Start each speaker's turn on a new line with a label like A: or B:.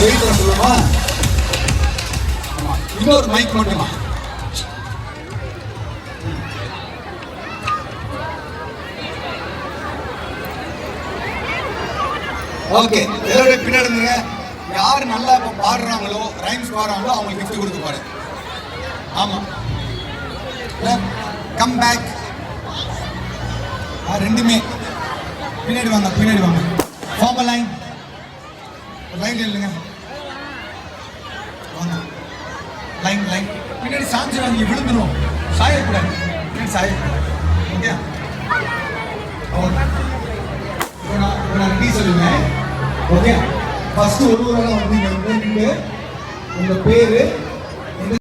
A: Wait பண்ண சொல்லுமா? இன்னொரு மைக் மட்டுமா? ஓகே, எல்லாருடைய பின்னாடி இருந்துங்க. யார் நல்லா இப்போ பாடுறாங்களோ, ரைம்ஸ் பாடுறாங்களோ அவங்களுக்கு கிஃப்ட் கொடுக்க பாரு. ஆமாம், கம் பேக். ரெண்டுமே பின்னாடி வாங்க, பின்னாடி வாங்க. ஃபார்மல் லைன், லைன் இல்லைங்க, வாங்க. லைன் லைன் பின்னாடி சாஞ்சு வாங்கி விழுந்துடும். சாயக்கூடாது, பின்னாடி சாயக்கூடாது. ஓகே, நான் ரெடி சொல்லுவேன். ஓகே, ஃபர்ஸ்ட் ஒரு வந்து நின்று உங்க பேரு